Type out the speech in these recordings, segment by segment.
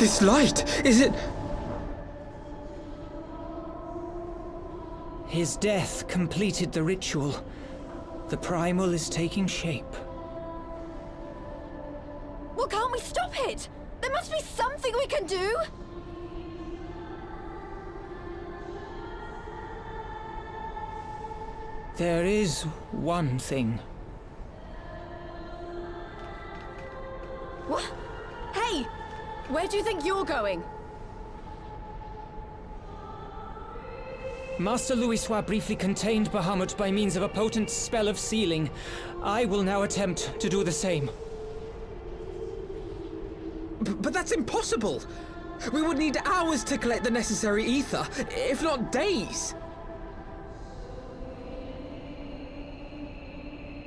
This light, is it... His death completed the ritual. The primal is taking shape. Well, can't we stop it? There must be something we can do! There is one thing. What? Hey! Where do you think you're going? Master Louisoix briefly contained Bahamut by means of a potent spell of sealing. I will now attempt to do the same. But that's impossible! We would need hours to collect the necessary ether, if not days!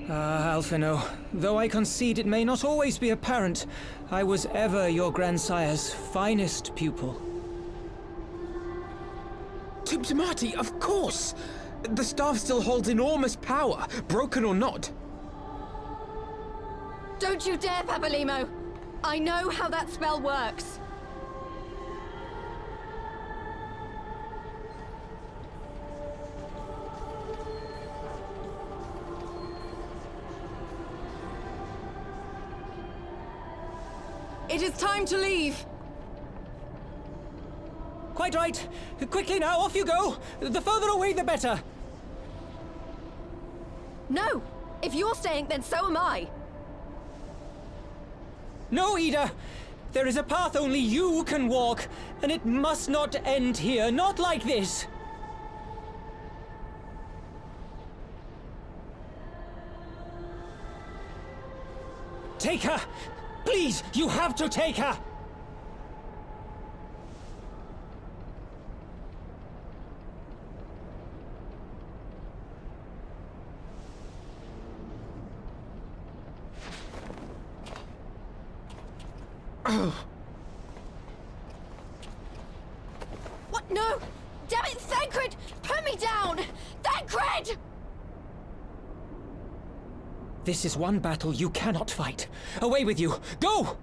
Alphino, though I concede it may not always be apparent, I was ever your grandsire's finest pupil. Tuptimati, of course! The staff still holds enormous power, broken or not. Don't you dare, Papalymo! I know how that spell works. It is time to leave. Quite right. Quickly now, off you go. The further away, the better. No! If you're staying, then so am I. No, Ida! There is a path only you can walk, and it must not end here, not like this! Take her! Please, you have to take her! What? No! Damn it, Thancred! Put me down! Thancred! This is one battle you cannot fight. Away with you! Go!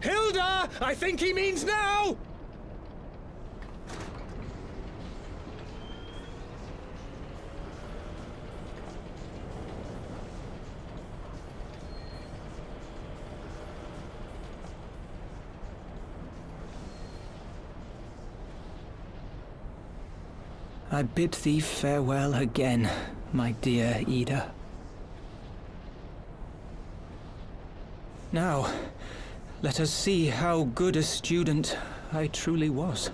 Hilda! I think he means now! I bid thee farewell again, my dear Ida. Now, let us see how good a student I truly was.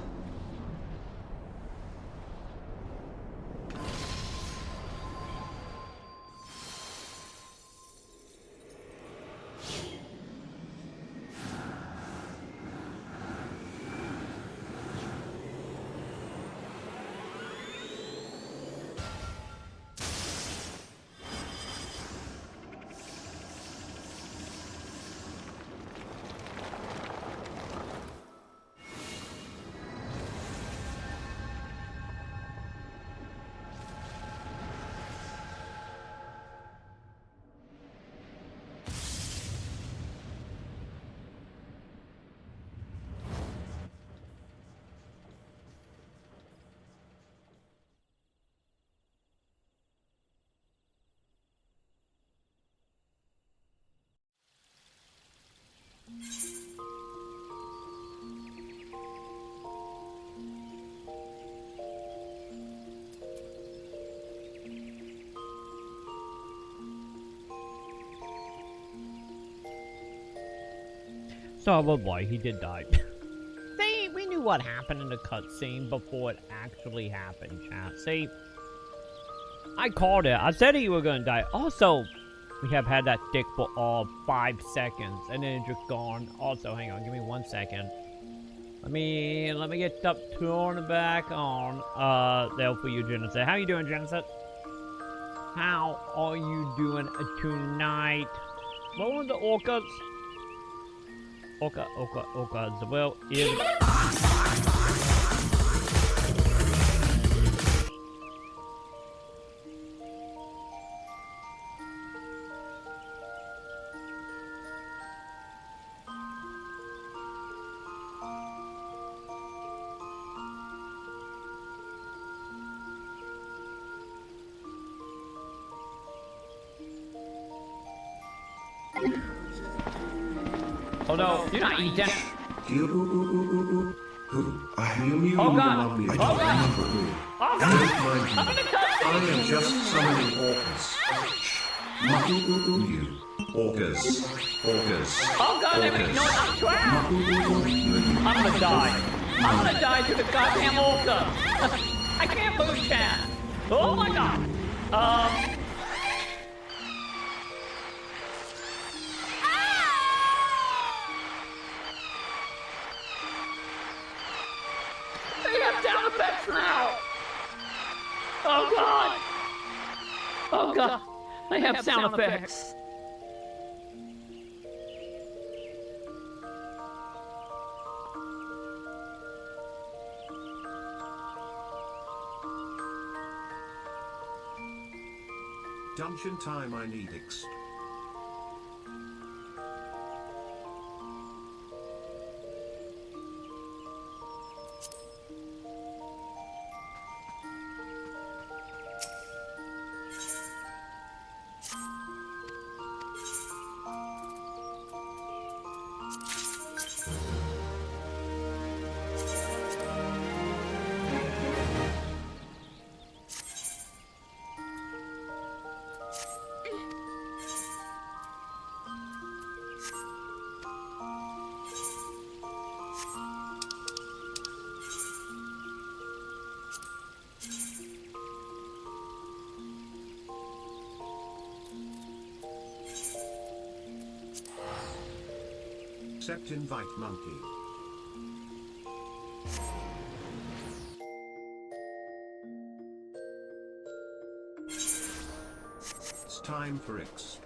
So, oh boy, he did die. See, we knew what happened in the cutscene before it actually happened, chat. See, I called it. I said he was gonna die. Also, we have had that stick for all 5 seconds, and then it's just gone. Also, hang on, give me 1 second. Let me get up, turn back on. There for you, Genesis. How you doing, Genesis? How are you doing tonight? What were the orcas? Orcas. Well, oh no, you're not eating. I knew you Oh, would God. love me. Oh, God. Oh, God. Don't mind me. I'm gonna cut I am just summoning orcas. You. Orcas. Oh god, no, I'm trapped! I'm gonna die. I'm gonna die to the goddamn orca! I can't move, chat! Oh my god! They have sound effects now! Oh god! Oh god! They have sound effects! Dungeon time, I need X. Accept invite, monkey. It's time for X.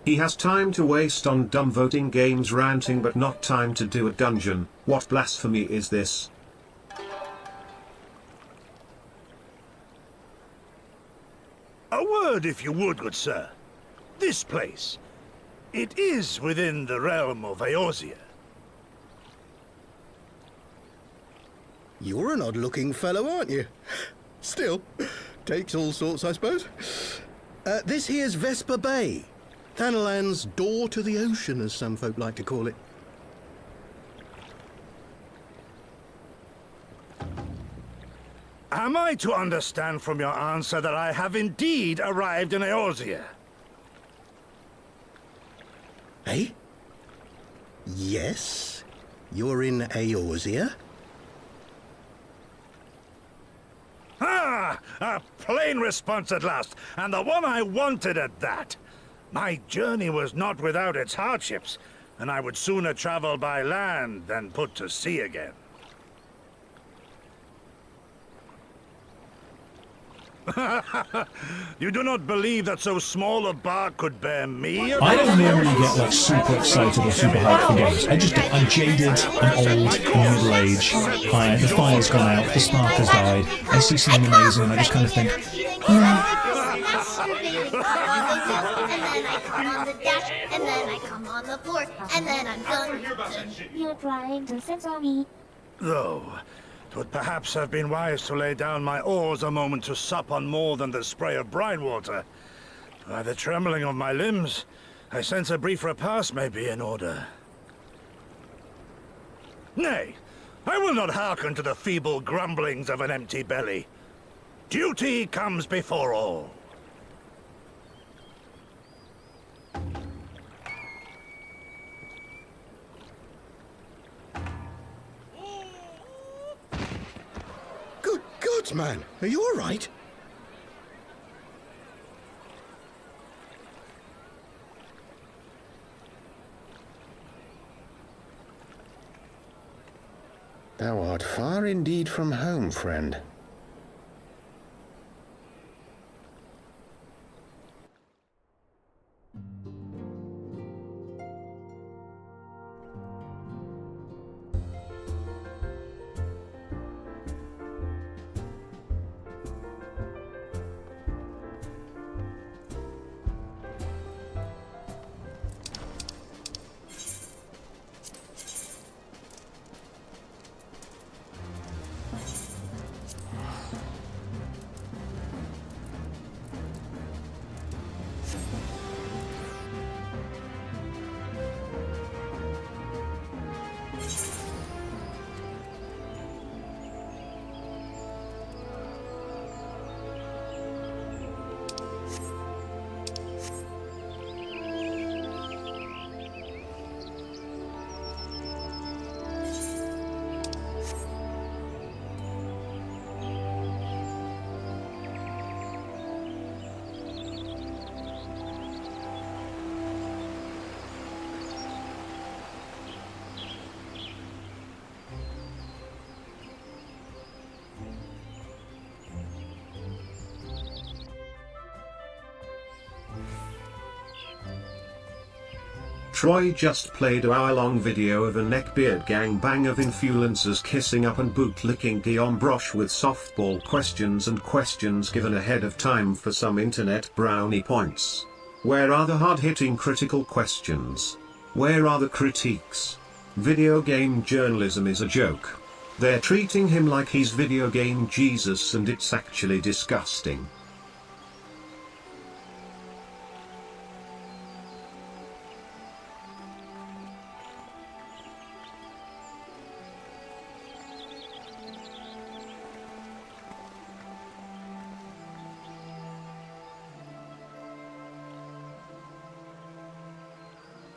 He has time to waste on dumb voting games ranting but not time to do a dungeon. What blasphemy is this? A word, if you would, good sir. This place, it is within the realm of Eorzea. You're an odd-looking fellow, aren't you? Still, takes all sorts, I suppose. This here's Vesper Bay. Thanalan's door to the ocean, as some folk like to call it. Am I to understand from your answer that I have indeed arrived in Eorzea? Eh? Yes, you're in Eorzea. Ah! A plain response at last, and the one I wanted at that. My journey was not without its hardships, and I would sooner travel by land than put to sea again. You do not believe that so small a bark could bear me? I don't normally get like super excited or super hyped for games. I'm jaded, I'm old, I'm middle-aged, the fire's gone out, the spark has died, I see something amazing and I just kind of think, And then I come on the dash, and then I come on the floor, and then I'm done. You're trying to censor me. Though, 'twould perhaps have been wise to lay down my oars a moment to sup on more than the spray of brine water. By the trembling of my limbs, I sense a brief repast may be in order. Nay, I will not hearken to the feeble grumblings of an empty belly. Duty comes before all. Good gods, man. Are you all right? Thou art far indeed from home, friend. Troy just played an hour-long video of a neckbeard gangbang of influencers kissing up and bootlicking Guillaume Broche with softball questions and questions given ahead of time for some internet brownie points. Where are the hard-hitting critical questions? Where are the critiques? Video game journalism is a joke. They're treating him like he's video game Jesus, and it's actually disgusting.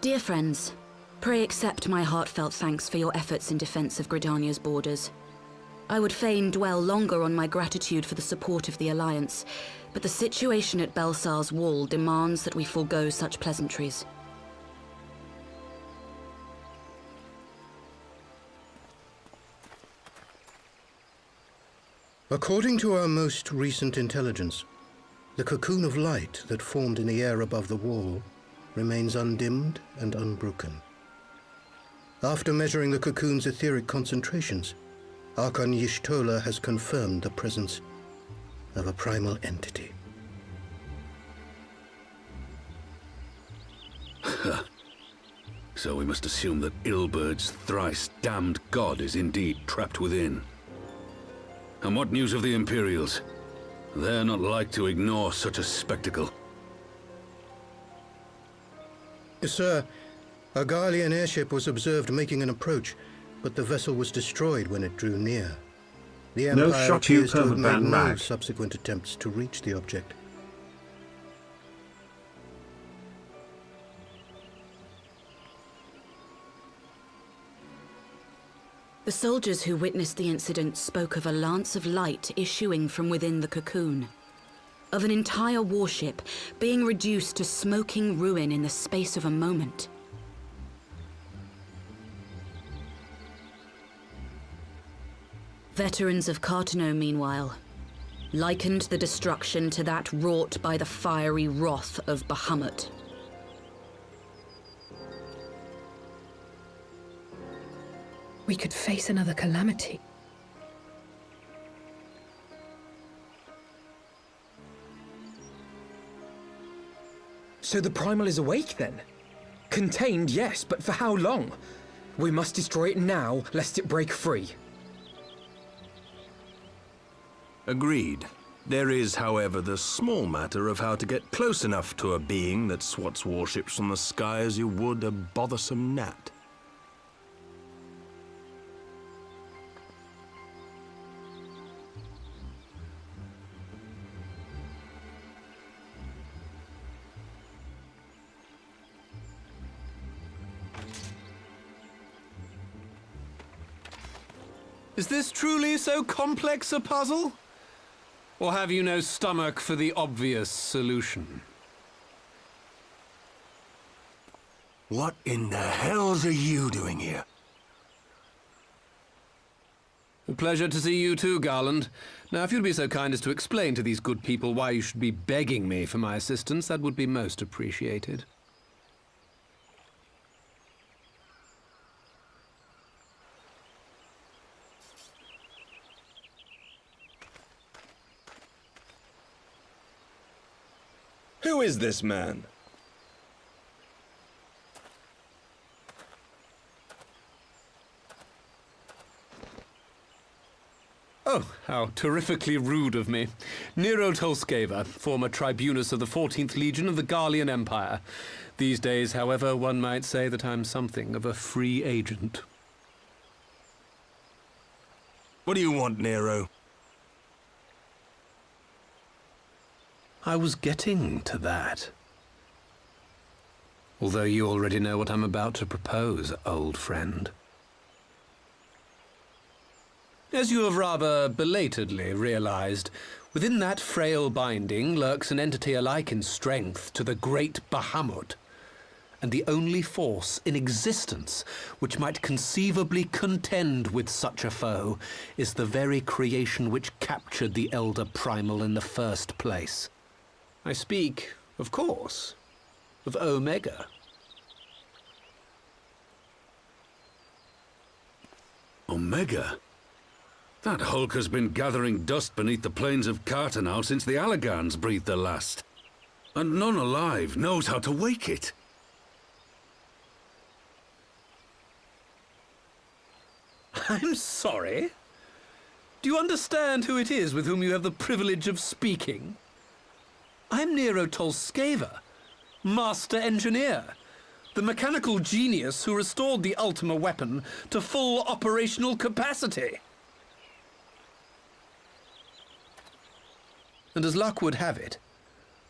Dear friends, pray accept my heartfelt thanks for your efforts in defense of Gridania's borders. I would fain dwell longer on my gratitude for the support of the Alliance, but the situation at Belsar's Wall demands that we forego such pleasantries. According to our most recent intelligence, the cocoon of light that formed in the air above the wall remains undimmed and unbroken. After measuring the cocoon's etheric concentrations, Archon Y'shtola has confirmed the presence of a primal entity. So we must assume that Ilbert's thrice-damned god is indeed trapped within. And what news of the Imperials? They're not like to ignore such a spectacle. Sir, a Garlean airship was observed making an approach, but the vessel was destroyed when it drew near. The Empire No shot, you appears to have made perma-ban no rag. subsequent attempts to reach the object. The soldiers who witnessed the incident spoke of a lance of light issuing from within the cocoon. of an entire warship being reduced to smoking ruin in the space of a moment. Veterans of Cartano, meanwhile, likened the destruction to that wrought by the fiery wrath of Bahamut. We could face another calamity. So the Primal is awake then? Contained, yes, but for how long? We must destroy it now, lest it break free. Agreed. There is, however, the small matter of how to get close enough to a being that swats warships from the sky as you would a bothersome gnat. Is this truly so complex a puzzle? Or have you no stomach for the obvious solution? What in the hells are you doing here? A pleasure to see you too, Garland. Now, if you'd be so kind as to explain to these good people why you should be begging me for my assistance, that would be most appreciated. Who is this man? Oh, how terrifically rude of me. Nero Tolskeva, former tribunus of the 14th Legion of the Garlean Empire. These days, however, one might say that I'm something of a free agent. What do you want, Nero? I was getting to that. Although you already know what I'm about to propose, old friend. As you have rather belatedly realized, within that frail binding lurks an entity alike in strength to the great Bahamut, and the only force in existence which might conceivably contend with such a foe is the very creation which captured the Elder Primal in the first place. I speak, of course, of Omega. Omega? That hulk has been gathering dust beneath the plains of Cartano since the Allagans breathed their last. And none alive knows how to wake it. I'm sorry? Do you understand who it is with whom you have the privilege of speaking? I'm Nero Tolskeva, Master Engineer, the mechanical genius who restored the Ultima weapon to full operational capacity. And as luck would have it,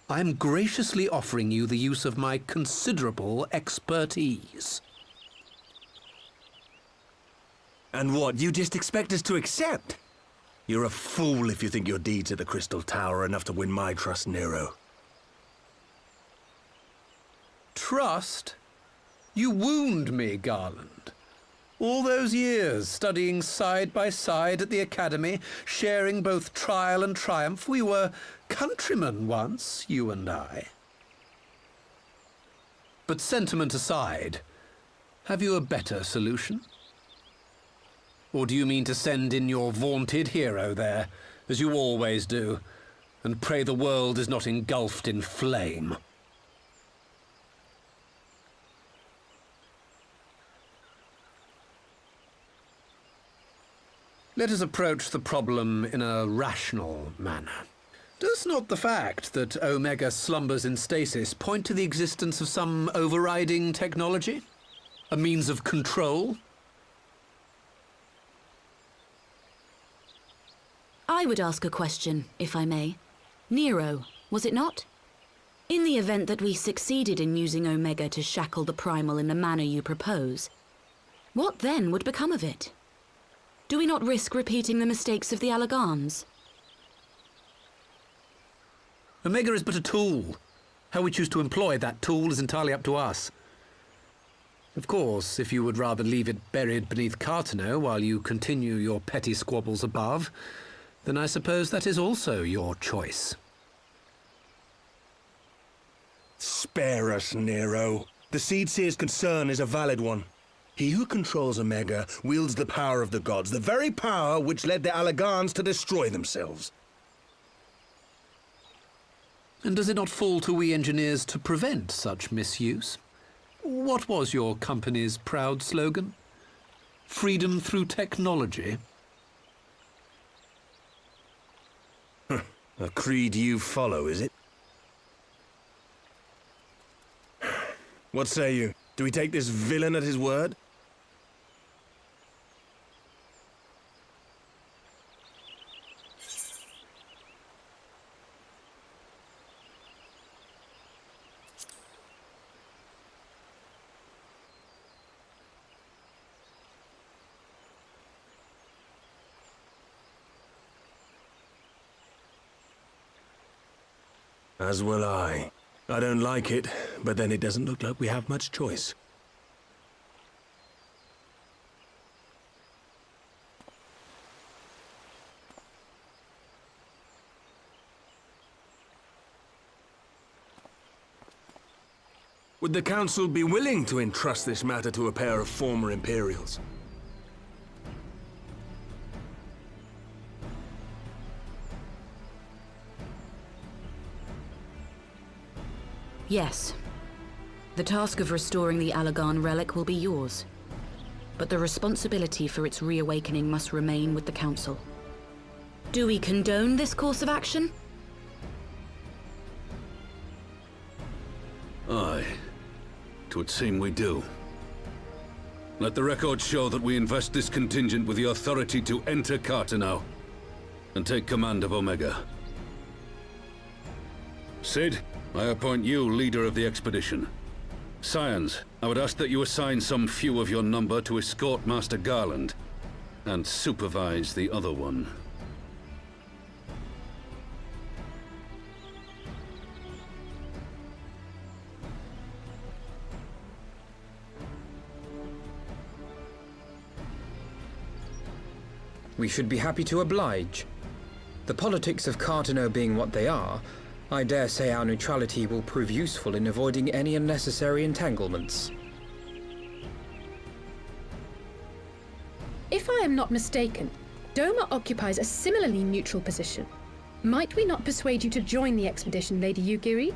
I'm graciously offering you the use of my considerable expertise. And what, you just expect us to accept? You're a fool if you think your deeds at the Crystal Tower are enough to win my trust, Nero. Trust? You wound me, Garland. All those years, studying side by side at the Academy, sharing both trial and triumph, we were countrymen once, you and I. But sentiment aside, have you a better solution? Or do you mean to send in your vaunted hero there, as you always do, and pray the world is not engulfed in flame? Let us approach the problem in a rational manner. Does not the fact that Omega slumbers in stasis point to the existence of some overriding technology? A means of control? I would ask a question, if I may. Nero, was it not? In the event that we succeeded in using Omega to shackle the Primal in the manner you propose, what then would become of it? Do we not risk repeating the mistakes of the Allagans? Omega is but a tool. How we choose to employ that tool is entirely up to us. Of course, if you would rather leave it buried beneath Cartano while you continue your petty squabbles above, then I suppose that is also your choice. Spare us, Nero. The Seedseer's concern is a valid one. He who controls Omega wields the power of the gods, the very power which led the Alagans to destroy themselves. And does it not fall to we engineers to prevent such misuse? What was your company's proud slogan? Freedom through technology? A creed you follow, is it? What say you? Do we take this villain at his word? As will I. I don't like it, but then it doesn't look like we have much choice. Would the Council be willing to entrust this matter to a pair of former Imperials? Yes. The task of restoring the Alagan relic will be yours. But the responsibility for its reawakening must remain with the Council. Do we condone this course of action? Aye. 'Twould seem we do. Let the record show that we invest this contingent with the authority to enter Cartano and take command of Omega. Sid, I appoint you leader of the expedition. Scions, I would ask that you assign some few of your number to escort Master Garland and supervise the other one. We should be happy to oblige. The politics of Cartano being what they are, I dare say our neutrality will prove useful in avoiding any unnecessary entanglements. If I am not mistaken, Doma occupies a similarly neutral position. Might we not persuade you to join the expedition, Lady Yugiri?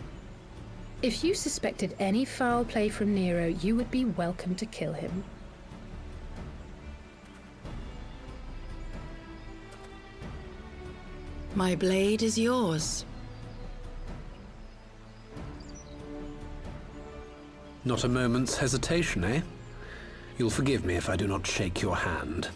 If you suspected any foul play from Nero, you would be welcome to kill him. My blade is yours. Not a moment's hesitation, eh? You'll forgive me if I do not shake your hand.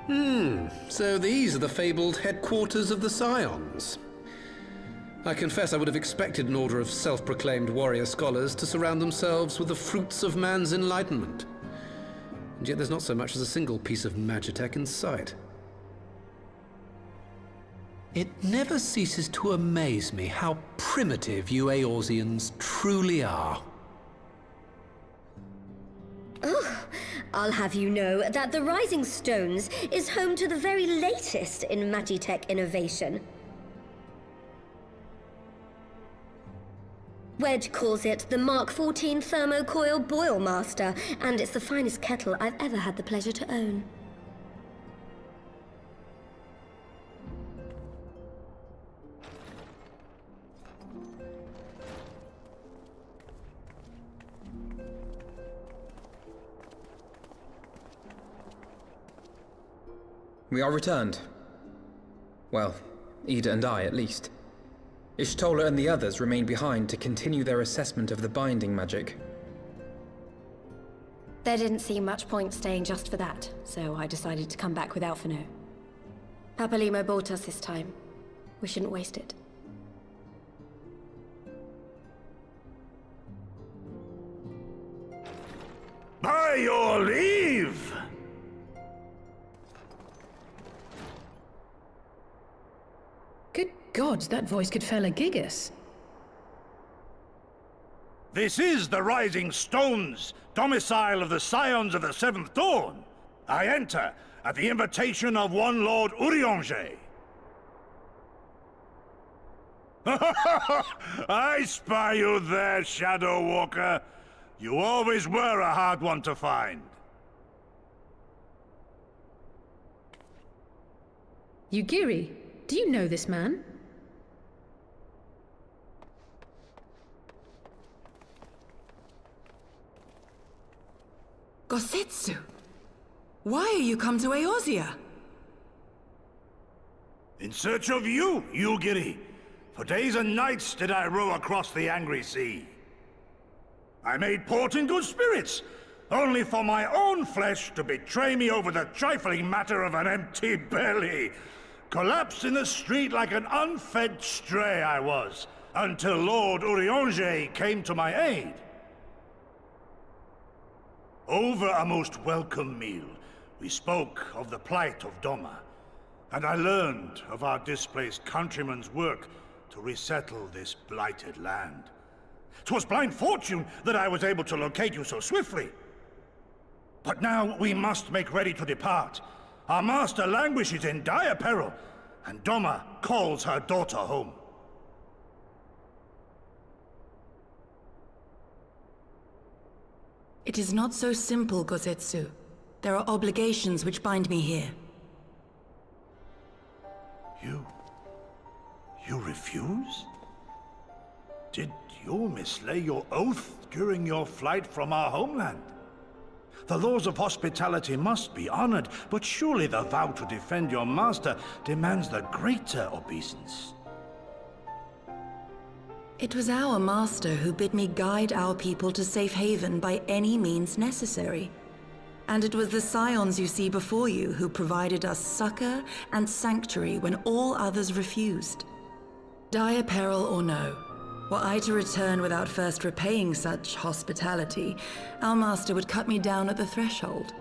So these are the fabled headquarters of the Scions. I confess I would have expected an order of self-proclaimed warrior scholars to surround themselves with the fruits of man's enlightenment. And yet there's not so much as a single piece of magitech in sight. It never ceases to amaze me how primitive you Eorzeans truly are. Oh, I'll have you know that the Rising Stones is home to the very latest in magitech innovation. Wedge calls it the Mark 14 Thermocoil Boil Master, and it's the finest kettle I've ever had the pleasure to own. We are returned. Well, Ida and I, at least. Ishtola and the others remain behind to continue their assessment of the binding magic. There didn't seem much point staying just for that, so I decided to come back with Alphino. Papalimo bought us this time. We shouldn't waste it. By your leave! Good God, that voice could fell a gigas. This is the Rising Stones, domicile of the Scions of the Seventh Dawn. I enter at the invitation of one Lord Urianger. I spy you there, Shadow Walker. You always were a hard one to find. Yugiri, do you know this man? Gosetsu! Why are you come to Eorzea? In search of you, Yugiri. For days and nights did I row across the angry sea. I made port in good spirits, only for my own flesh to betray me over the trifling matter of an empty belly. Collapsed in the street like an unfed stray I was, until Lord Urianger came to my aid. Over a most welcome meal, we spoke of the plight of Doma, and I learned of our displaced countrymen's work to resettle this blighted land. 'Twas blind fortune that I was able to locate you so swiftly. But now we must make ready to depart. Our master languishes in dire peril, and Doma calls her daughter home. It is not so simple, Gosetsu. There are obligations which bind me here. You refuse? Did you mislay your oath during your flight from our homeland? The laws of hospitality must be honored, but surely the vow to defend your master demands the greater obeisance. It was our master who bid me guide our people to safe haven by any means necessary. And it was the Scions you see before you who provided us succor and sanctuary when all others refused. Dire peril or no, were I to return without first repaying such hospitality, our master would cut me down at the threshold.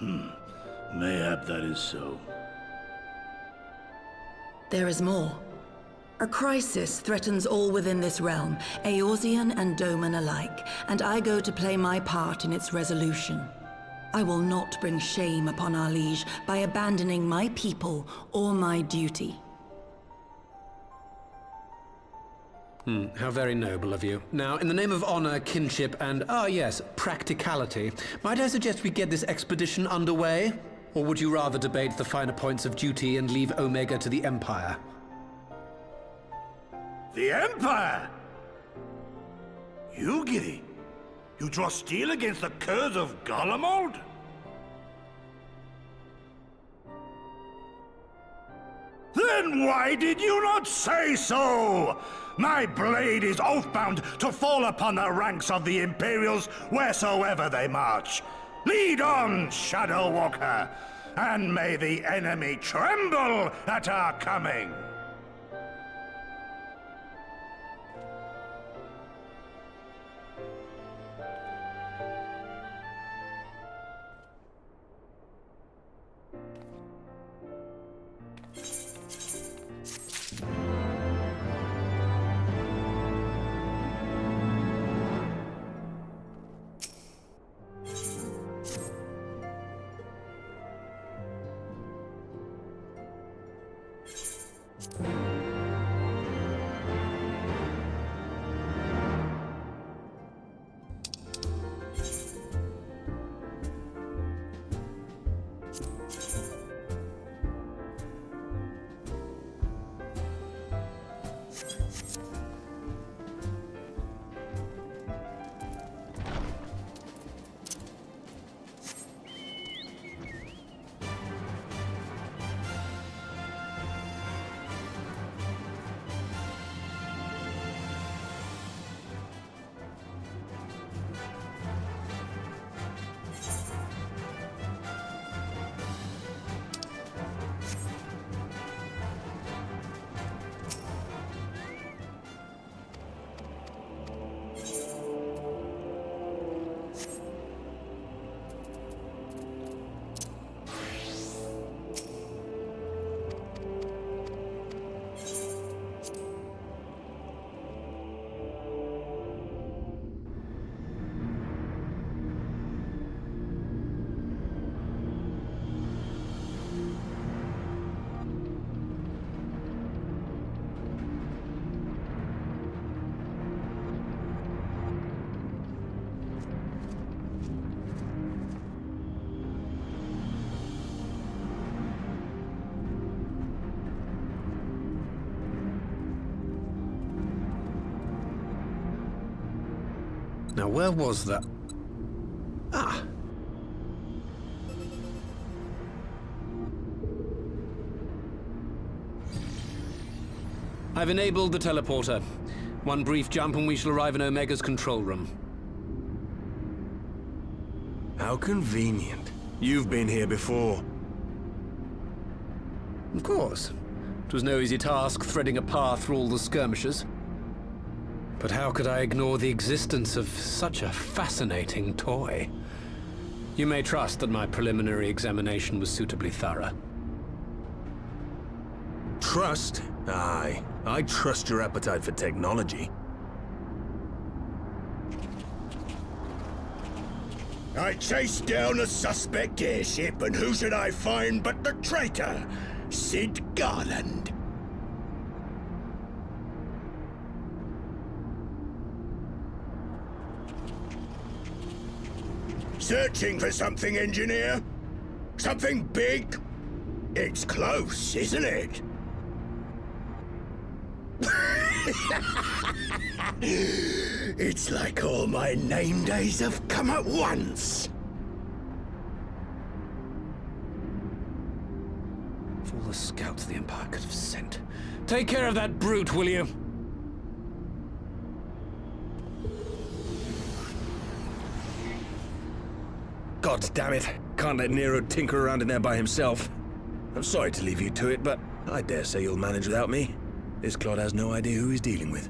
Mayhap that is so. There is more. A crisis threatens all within this realm, Eorzean and Doman alike, and I go to play my part in its resolution. I will not bring shame upon our liege by abandoning my people or my duty. How very noble of you. Now, in the name of honor, kinship, and, yes, practicality, might I suggest we get this expedition underway? Or would you rather debate the finer points of duty and leave Omega to the Empire? The Empire? Yugiri, you draw steel against the curse of Garlemald? Then why did you not say so? My blade is oath-bound to fall upon the ranks of the Imperials wheresoever they march. Lead on, Shadow Walker, and may the enemy tremble at our coming. Now, where was that? Ah! I've enabled the teleporter. One brief jump and we shall arrive in Omega's control room. How convenient. You've been here before. Of course. It was no easy task threading a path through all the skirmishes. But how could I ignore the existence of such a fascinating toy? You may trust that my preliminary examination was suitably thorough. Trust? Aye. I trust your appetite for technology. I chased down a suspect airship, and who should I find but the traitor, Sid Garland. Searching for something, engineer? Something big? It's close, isn't it? It's like all my name days have come at once. Of all the scouts the Empire could have sent. Take care of that brute, will you? God damn it. Can't let Nero tinker around in there by himself. I'm sorry to leave you to it, but I dare say you'll manage without me. This clod has no idea who he's dealing with.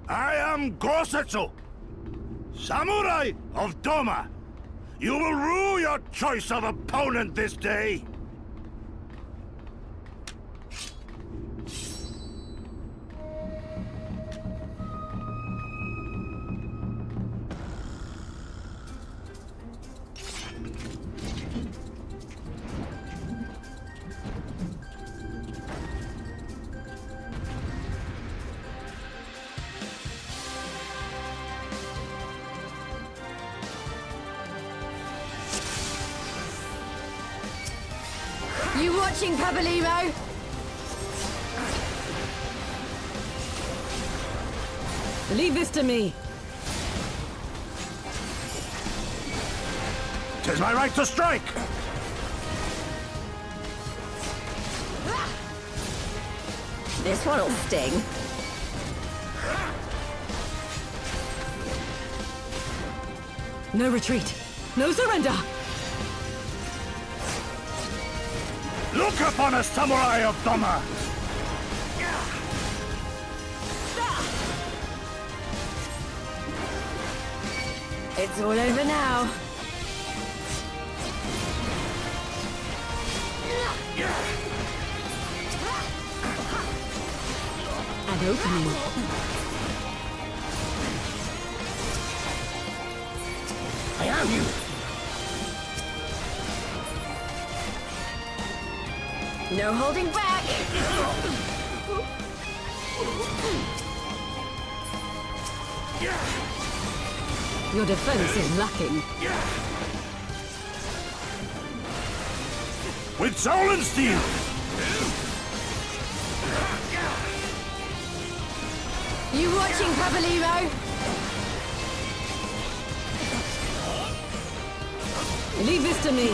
I am Gosetsu, Samurai of Doma. You will rue your choice of opponent this day. You watching, Pabalimo? Leave this to me. 'Tis my right to strike! This one'll sting. No retreat. No surrender! Look upon us, samurai of Doma! It's all over now. An opening. I have you! No holding back! Your defense is lacking. With soul and steel! You watching, Pabalimo? Leave this to me.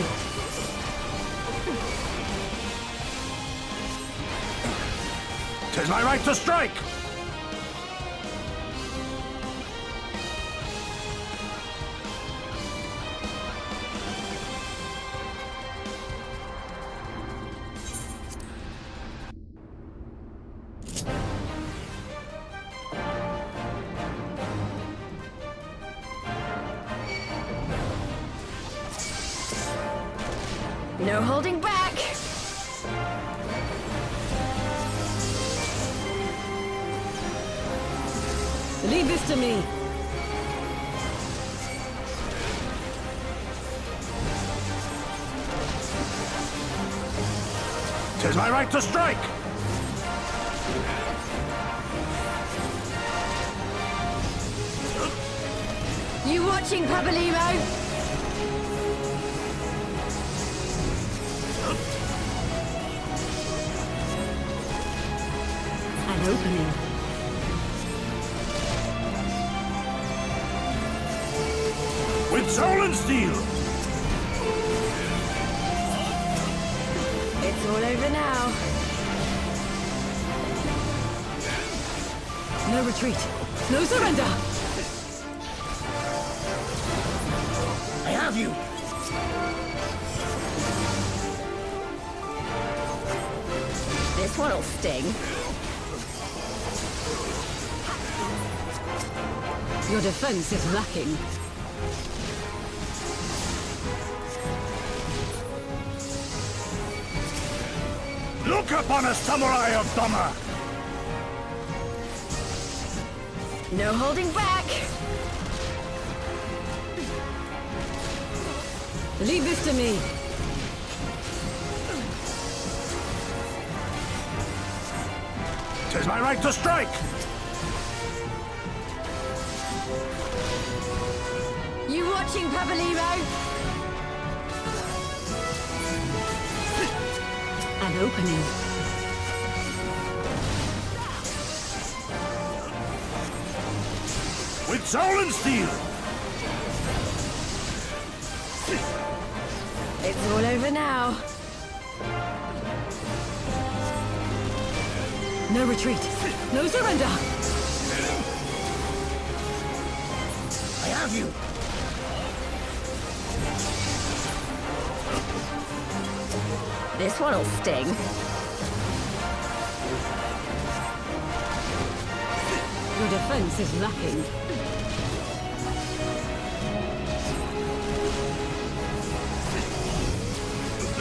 Tis my right to strike! No holding back! Leave this to me. Tis my right to strike! You watching, Pabalimo? An opening. With soul and steel! It's all over now. No retreat. No surrender! I have you! This one'll sting. Your defense is lacking. Look upon us, samurai of Doma! No holding back! Leave this to me. Tis my right to strike! You watching, Pabalimo? An opening. With soul and steel! It's all over now. No retreat. No surrender. I have you! This one'll sting. Your defense is lacking.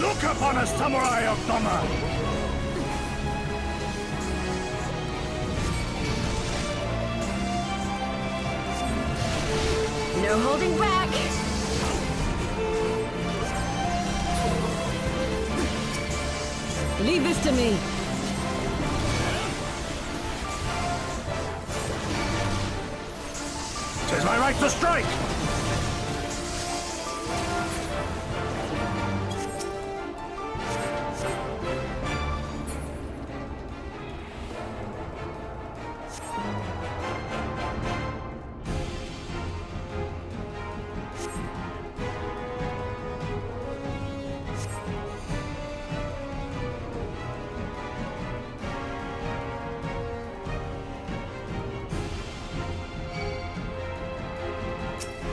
Look upon us, samurai of Doma! No holding back! Leave this to me. Tis my right to strike!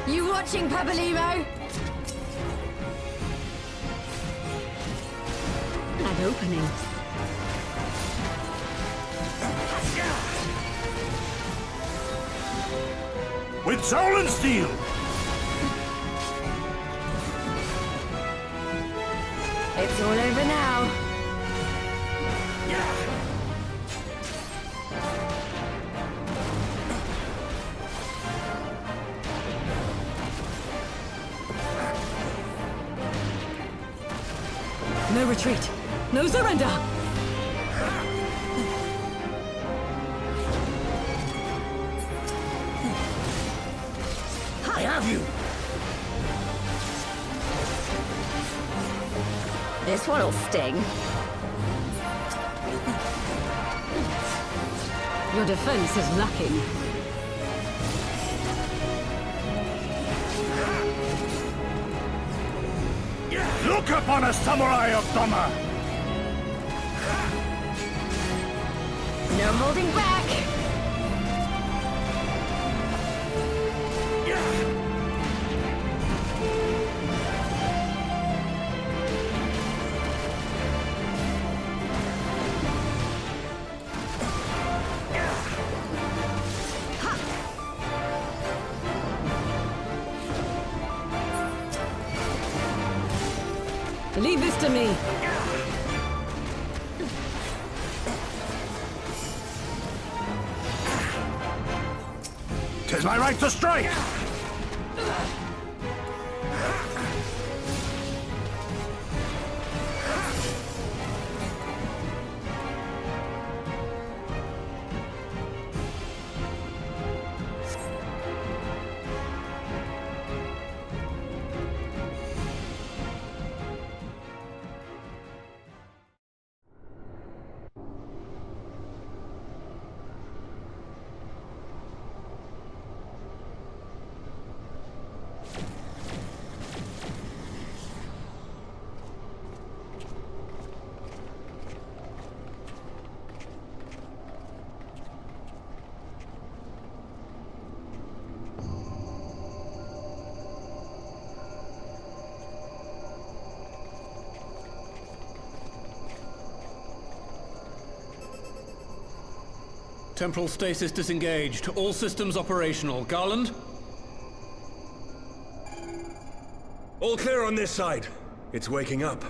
You watching, Papalimo? An opening. With soul and steel! It's all over now. No retreat. No surrender. I have you! This one'll sting. Your defense is lacking. Look upon a samurai of Doma! No holding back! Leave this to me. 'Tis my right to strike! Temporal stasis disengaged. All systems operational. Garland? All clear on this side. It's waking up.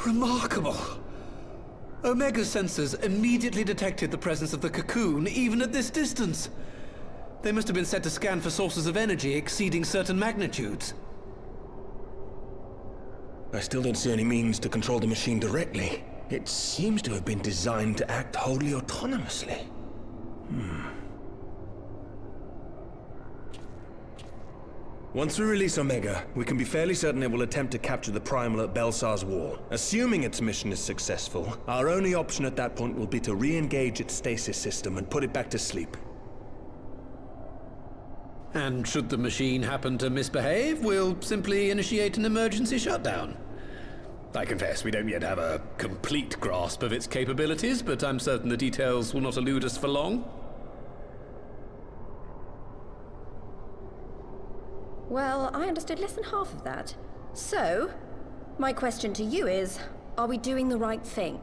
Remarkable! Omega sensors immediately detected the presence of the cocoon, even at this distance. They must have been set to scan for sources of energy exceeding certain magnitudes. I still don't see any means to control the machine directly. It seems to have been designed to act wholly autonomously. Once we release Omega, we can be fairly certain it will attempt to capture the Primal at Belsar's Wall. Assuming its mission is successful, our only option at that point will be to re-engage its stasis system and put it back to sleep. And should the machine happen to misbehave, we'll simply initiate an emergency shutdown. I confess we don't yet have a complete grasp of its capabilities, but I'm certain the details will not elude us for long. Well, I understood less than half of that. So, my question to you is, are we doing the right thing?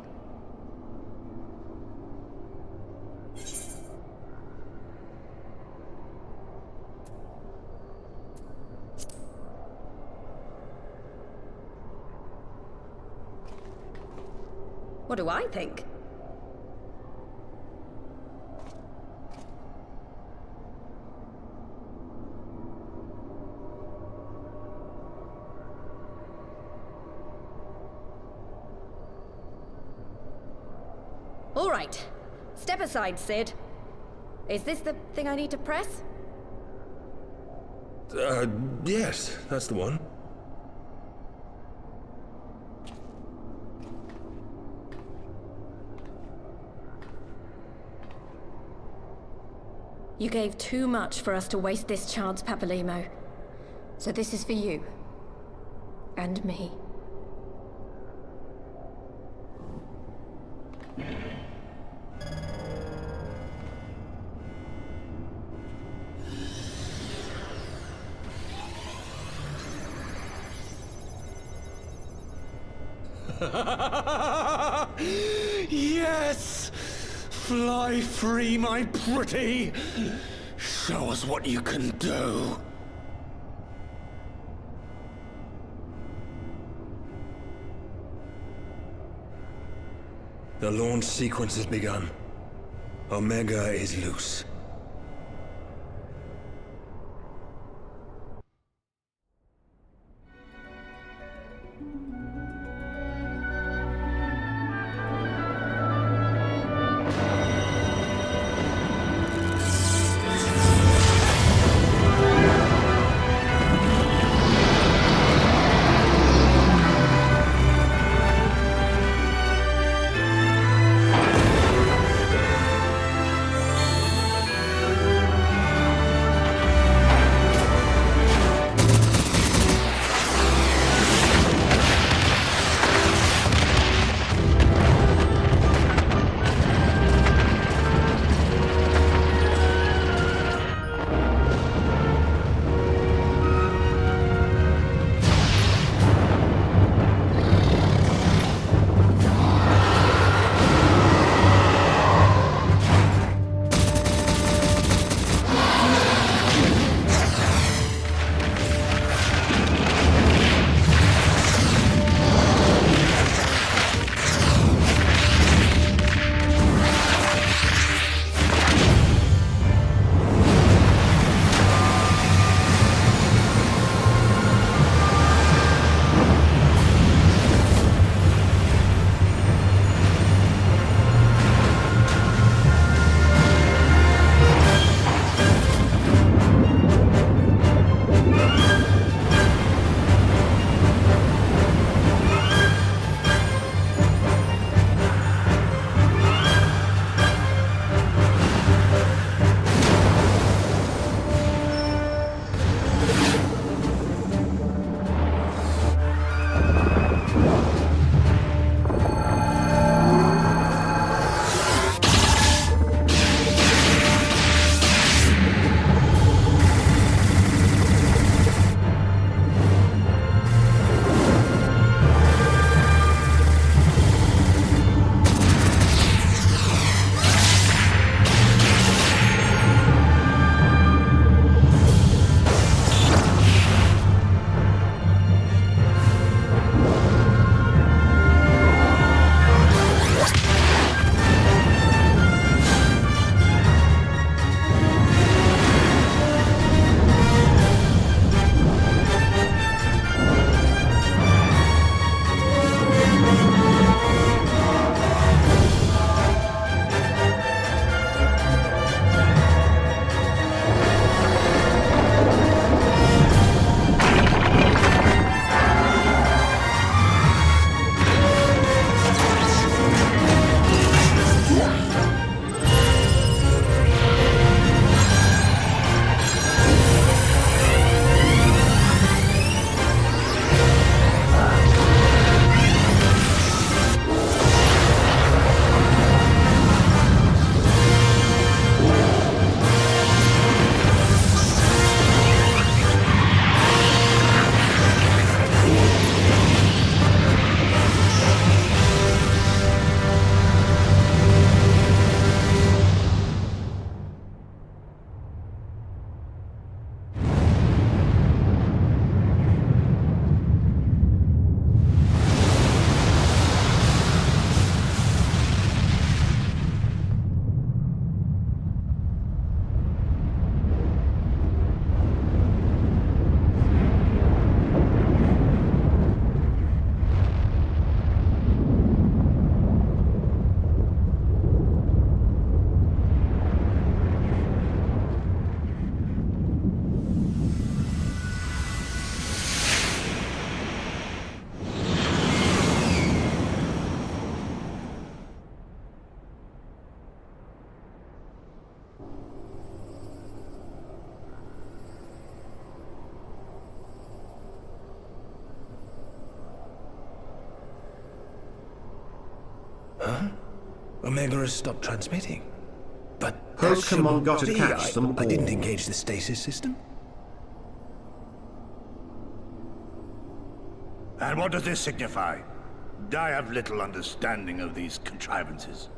What do I think? All right. Step aside, Sid. Is this the thing I need to press? Yes, that's the one. You gave too much for us to waste this chance, Papalimo. So this is for you. And me. Yes! Fly free, my pretty! Show us what you can do. The launch sequence has begun. Omega is loose. Omega has stopped transmitting. But Pokemon got to be. catch them I didn't all. engage the stasis system. And what does this signify? I have little understanding of these contrivances.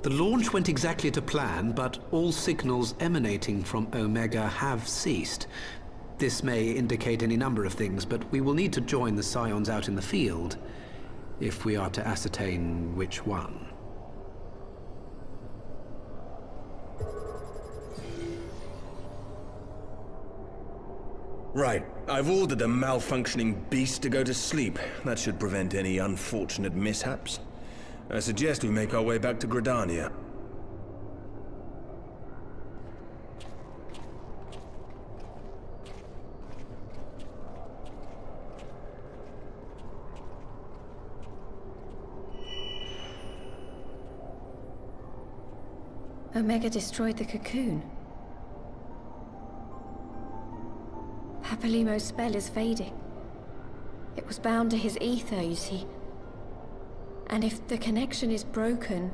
The launch went exactly to plan, but all signals emanating from Omega have ceased. This may indicate any number of things, but we will need to join the Scions out in the field if we are to ascertain which one. Right. I've ordered the malfunctioning beast to go to sleep. That should prevent any unfortunate mishaps. I suggest we make our way back to Gridania. Omega destroyed the cocoon. Papalymo's spell is fading. It was bound to his ether, you see. And if the connection is broken...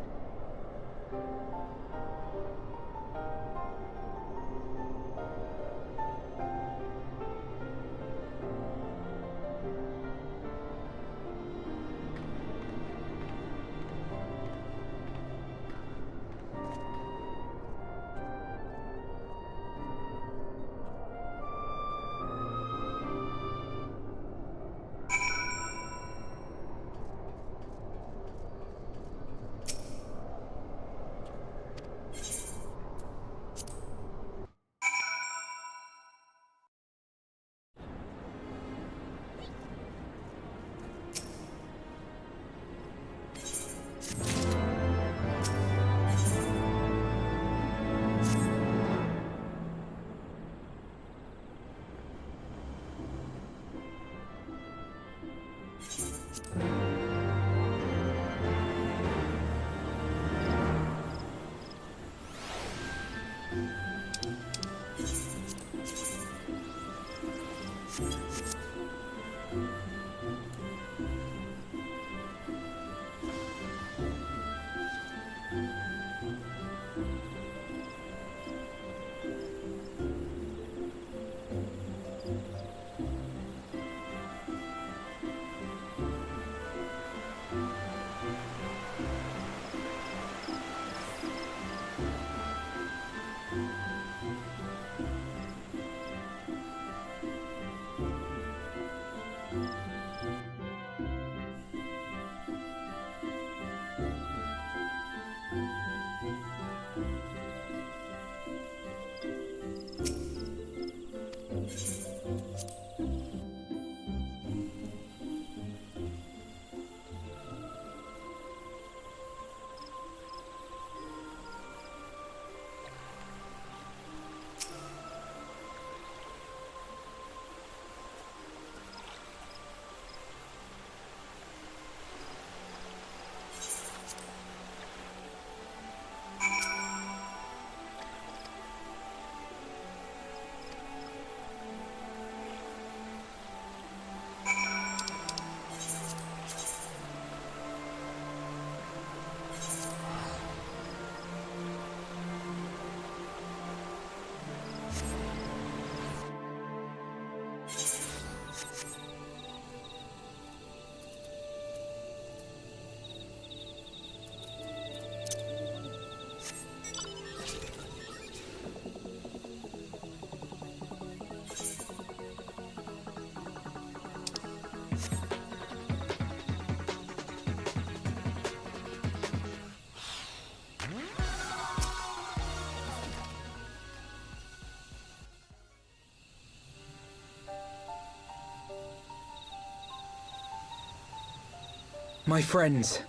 My friends,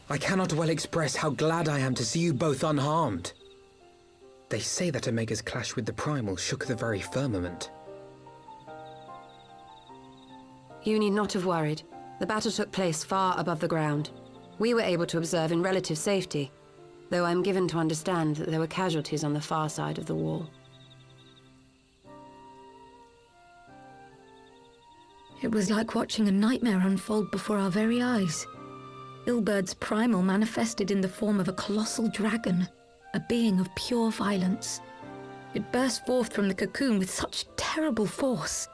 I cannot well express how glad I am to see you both unharmed. They say that Omega's clash with the Primal shook the very firmament. You need not have worried. The battle took place far above the ground. We were able to observe in relative safety, though I'm given to understand that there were casualties on the far side of the wall. It was like watching a nightmare unfold before our very eyes. Ilberd's primal manifested in the form of a colossal dragon, a being of pure violence. It burst forth from the cocoon with such terrible force.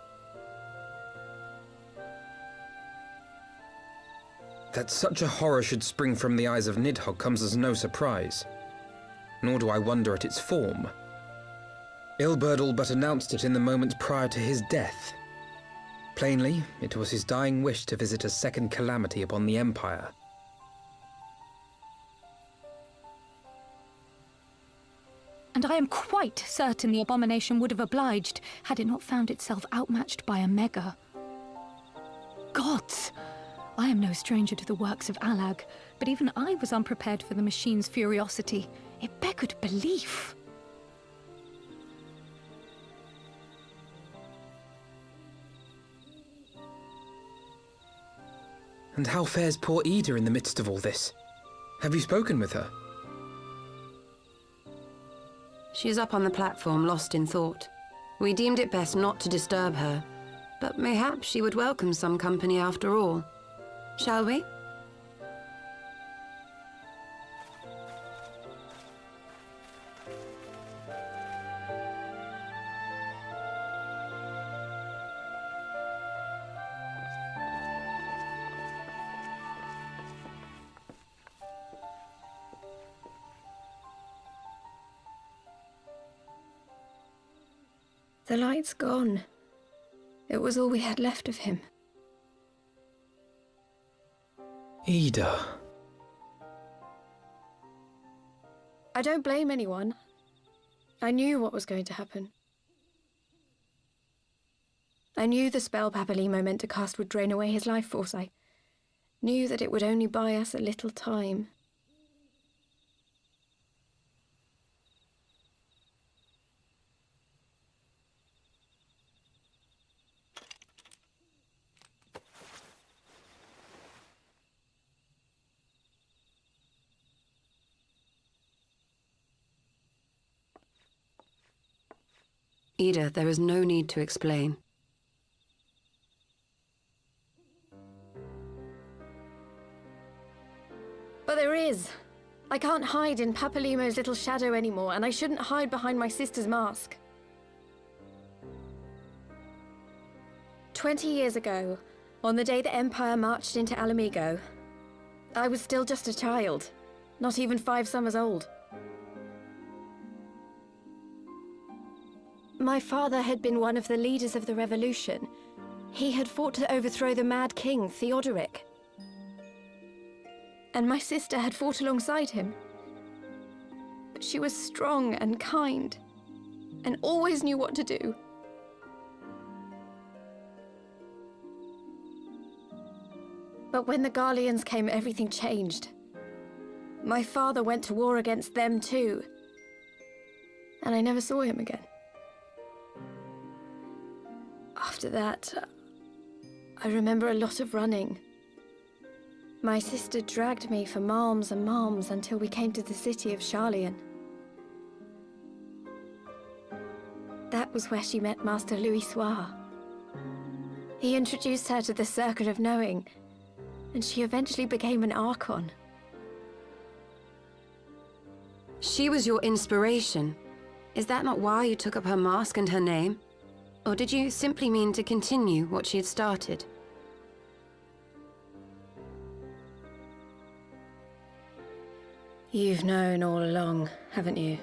That such a horror should spring from the eyes of Nidhogg comes as no surprise. Nor do I wonder at its form. Ilberd all but announced it in the moments prior to his death. Plainly, it was his dying wish to visit a second calamity upon the Empire. And I am quite certain the abomination would have obliged had it not found itself outmatched by a mega. Gods! I am no stranger to the works of Allag, but even I was unprepared for the machine's furiosity. It beggared belief. And how fares poor Ida in the midst of all this? Have you spoken with her? She is up on the platform, lost in thought. We deemed it best not to disturb her, but mayhaps she would welcome some company after all. Shall we? The light's gone. It was all we had left of him. Ida. I don't blame anyone. I knew what was going to happen. I knew the spell Papalimo meant to cast would drain away his life force. I knew that it would only buy us a little time. Ida, there is no need to explain. But there is. I can't hide in Papalimo's little shadow anymore, and I shouldn't hide behind my sister's mask. 20 years ago, on the day the Empire marched into Alamigo, I was still just a child, not even 5 summers old. My father had been one of the leaders of the revolution. He had fought to overthrow the Mad King, Theodoric. And my sister had fought alongside him. But she was strong and kind, and always knew what to do. But when the Garleans came, everything changed. My father went to war against them too, and I never saw him again. After that, I remember a lot of running. My sister dragged me for malms and malms until we came to the city of Sharlayan. That was where she met Master Louis Soir. He introduced her to the Circle of Knowing, and she eventually became an Archon. She was your inspiration. Is that not why you took up her mask and her name? Or did you simply mean to continue what she had started? You've known all along, haven't you?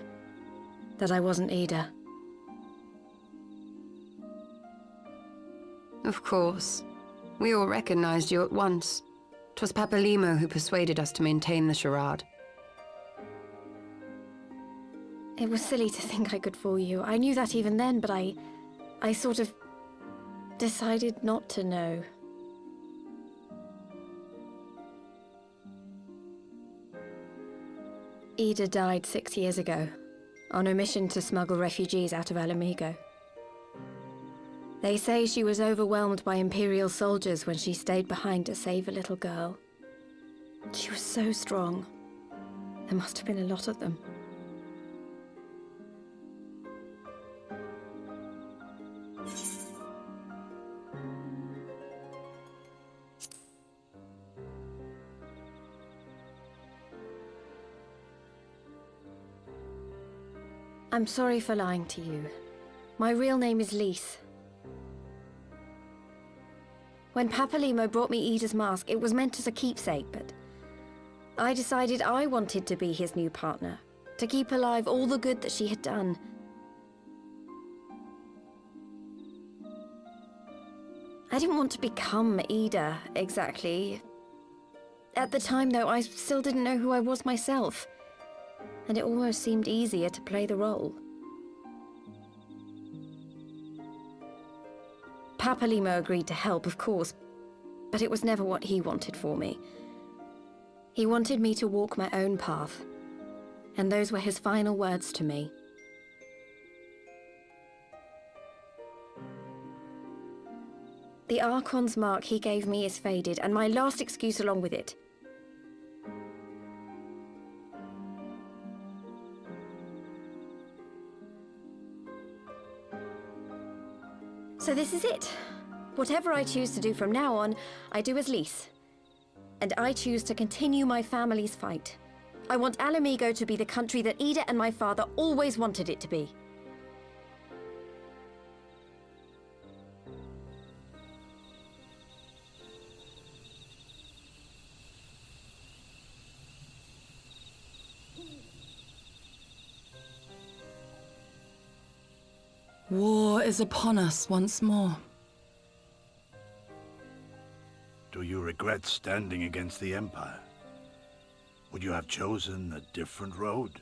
That I wasn't Ida. Of course. We all recognized you at once. 'Twas Papalimo who persuaded us to maintain the charade. It was silly to think I could fool you. I knew that even then, but I sort of decided not to know. Ida died 6 years ago, on a mission to smuggle refugees out of Alamigo. They say she was overwhelmed by Imperial soldiers when she stayed behind to save a little girl. She was so strong. There must have been a lot of them. I'm sorry for lying to you. My real name is Lise. When Papalimo brought me Ida's mask, it was meant as a keepsake, but I decided I wanted to be his new partner, to keep alive all the good that she had done. I didn't want to become Ida, exactly. At the time, though, I still didn't know who I was myself, and it almost seemed easier to play the role. Papalimo agreed to help, of course, but it was never what he wanted for me. He wanted me to walk my own path, and those were his final words to me. The Archon's mark he gave me is faded, and my last excuse along with it. So this is it. Whatever I choose to do from now on, I do as Lise. And I choose to continue my family's fight. I want Alamigo to be the country that Ida and my father always wanted it to be. War is upon us once more. Do you regret standing against the Empire? Would you have chosen a different road,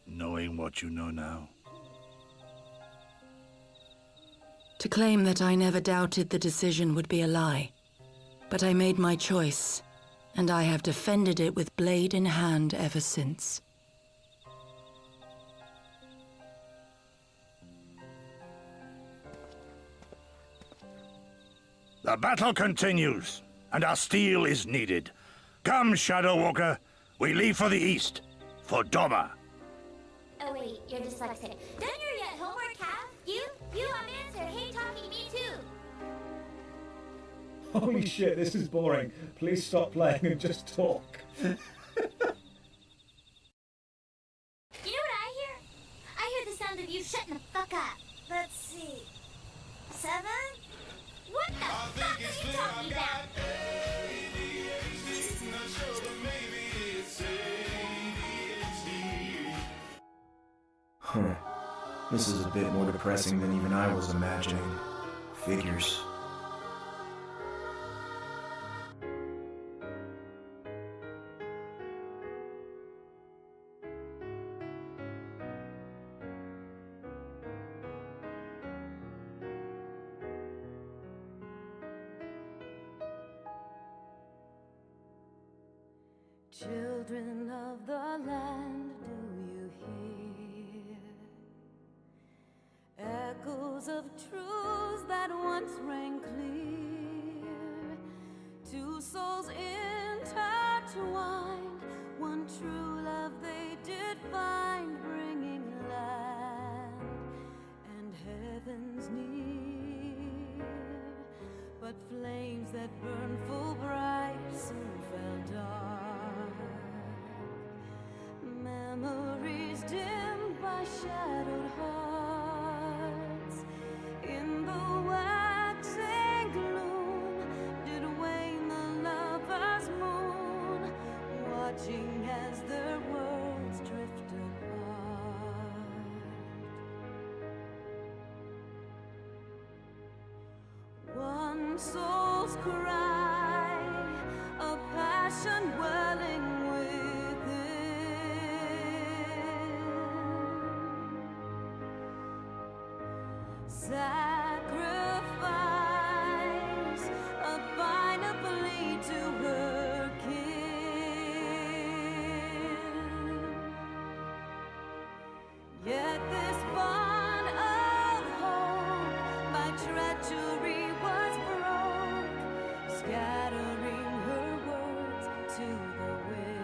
knowing what you know now? To claim that I never doubted the decision would be a lie. But I made my choice, and I have defended it with blade in hand ever since. The battle continues, and our steel is needed. Come, Shadow Walker, we leave for the east, for Doma. Oh wait, you're dyslexic. Done your yet homework, Cav? You have answered. Hey, talking me too. Holy shit, this is boring. Please stop playing and just talk. You know what I hear? I hear the sound of you shutting the fuck up. Let's see. 7? What the fuck are you talking about? Huh. This is a bit more depressing than even I was imagining. Figures. Children of the land, do you hear echoes of truths that once rang clear? Two souls intertwined, one true love they did find, bringing land and heavens near. But flames that burned full bright soon fell dark. Memories dimmed by shadowed hearts. In the waxing gloom did wane the lover's moon, watching as their worlds drift apart. One soul's cry, a passion welling within. Sacrifice, a final plea to her kin. Yet this bond of hope by treachery was broke, scattering her words to the wind.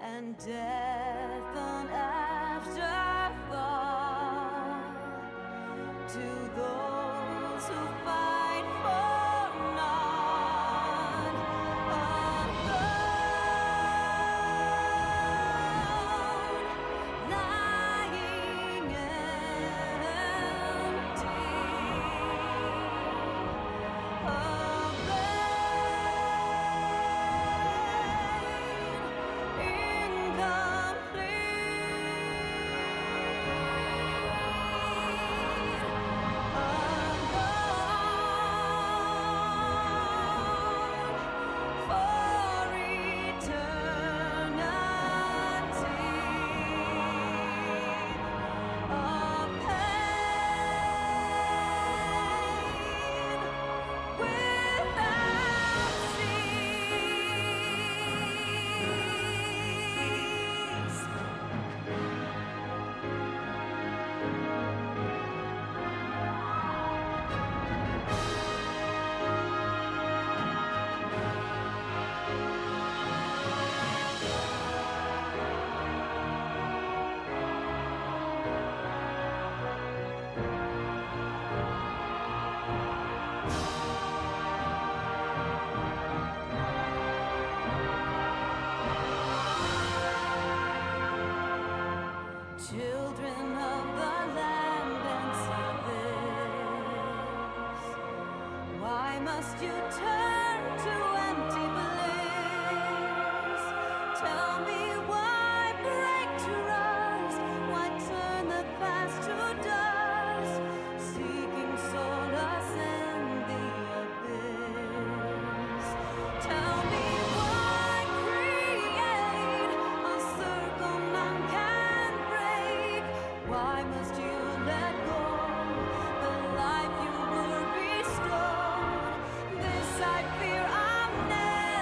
and death an afterthought to those who fight for none alone, lying empty, children of the land and service, why must you turn to empty bliss? Tell me why break trust, why turn the past to dust, seeking solace in the abyss? Tell me why create a circle none can break? Why must you let go the life you were bestowed? This I fear I'll never